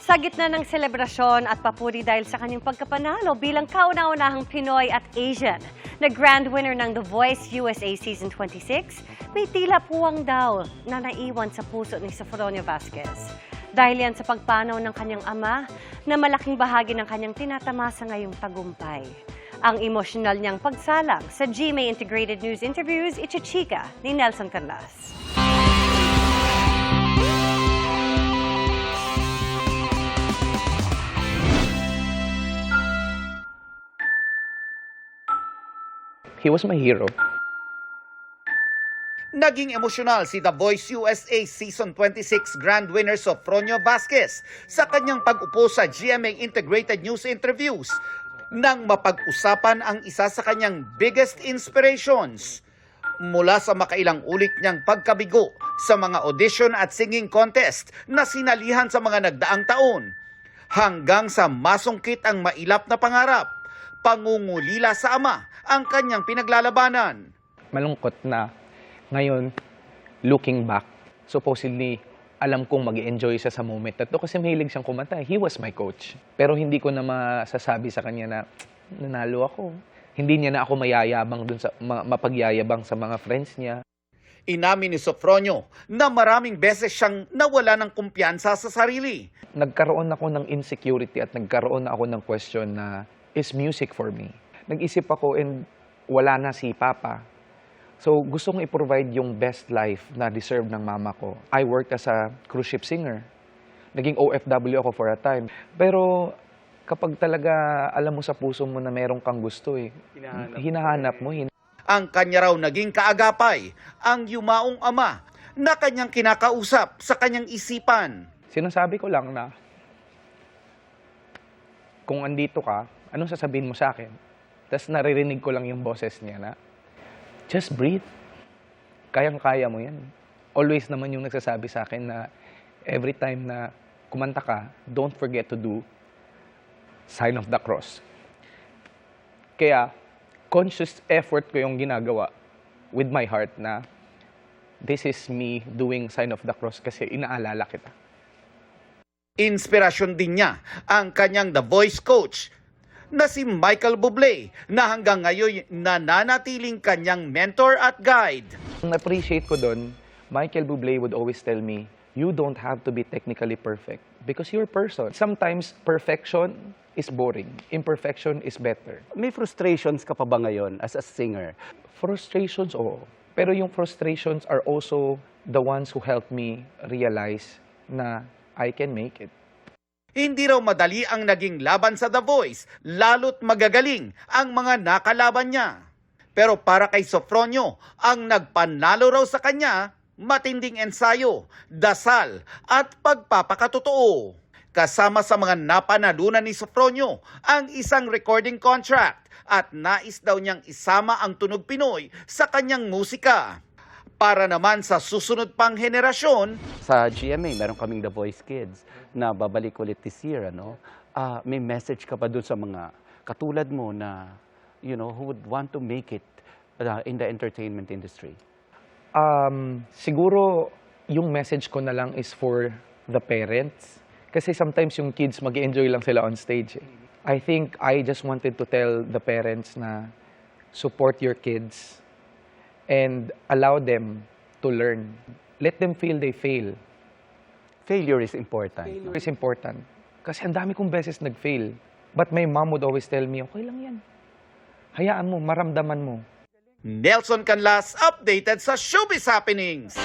Sa gitna ng selebrasyon at papuri dahil sa kanyang pagkapanalo bilang kauna-unahang Pinoy at Asian na grand winner ng The Voice USA Season 26, may tila puwang daw na naiwan sa puso ni Sofronio Vasquez. Dahil yan sa pagpanaw ng kanyang ama na malaking bahagi ng kanyang tinatamasa ngayong tagumpay. Ang emosyonal niyang pagsalang sa GMA Integrated News Interviews, ichichika ni Nelson Canlas. He was my hero. Naging emosyonal si The Voice USA Season 26 Grand Winner Sofronio Vasquez sa kanyang pag-upo sa GMA Integrated News Interviews nang mapag-usapan ang isa sa kanyang biggest inspirations mula sa makailang ulit niyang pagkabigo sa mga audition at singing contest na sinalihan sa mga nagdaang taon hanggang sa masungkit ang mailap na pangarap, pangungulila sa ama ang kanyang pinaglalabanan. Malungkot na ngayon, looking back, supposedly, alam kong mag-enjoy siya sa moment na to kasi mahilig siyang kumanta. He was my coach. Pero hindi ko na masasabi sa kanya na nanalo ako. Hindi niya na ako mayayabang dun sa, mapagyayabang sa mga friends niya. Inamin ni Sofronio na maraming beses siyang nawala ng kumpiyansa sa sarili. Nagkaroon ako ng insecurity at nagkaroon ako ng question na, is music for me? Nag-isip ako and wala na si Papa. So gusto kong i-provide yung best life na deserve ng mama ko. I worked as a cruise ship singer. Naging OFW ako for a time. Pero kapag talaga alam mo sa puso mo na meron kang gusto hinahanap mo. Ang kanya raw naging kaagapay, ang yumaong ama na kanyang kinakausap sa kanyang isipan. Sinasabi ko lang na kung andito ka, anong sasabihin mo sa akin? Tapos naririnig ko lang yung boses niya na, just breathe. Kayang-kaya mo yan. Always naman yung nagsasabi sa akin na every time na kumanta ka, don't forget to do sign of the cross. Kaya, conscious effort ko yung ginagawa with my heart na this is me doing sign of the cross kasi inaalala kita. Inspirasyon din niya ang kanyang The Voice coach na si Michael Bublé na hanggang ngayon nananatiling kanyang mentor at guide. Ang appreciate ko doon, Michael Bublé would always tell me, you don't have to be technically perfect because you're a person. Sometimes perfection is boring. Imperfection is better. May frustrations ka pa ba ngayon as a singer? Frustrations, oo. Pero yung frustrations are also the ones who help me realize na I can make it. Hindi raw madali ang naging laban sa The Voice, lalo't magagaling ang mga nakalaban niya. Pero para kay Sofronio, ang nagpanalo raw sa kanya, matinding ensayo, dasal at pagpapakatotoo. Kasama sa mga napanalunan ni Sofronio ang isang recording contract at nais daw niyang isama ang Tunog Pinoy sa kanyang musika. Para naman sa susunod pang henerasyon, Sa GMA, meron kaming The Voice Kids na babalik ulit this year. May message ka pa dun sa mga katulad mo na, who would want to make it in the entertainment industry? Siguro, yung message ko na lang is for the parents. Kasi sometimes yung kids mag-enjoy lang sila on stage. I think I just wanted to tell the parents na support your kids and allow them to learn. Let them feel they fail. Failure is important. Failure is important. Kasi ang dami kong beses nag-fail. But my mom would always tell me, okay lang yan. Hayaan mo, maramdaman mo. Nelson Canlas updated sa Showbiz Happenings.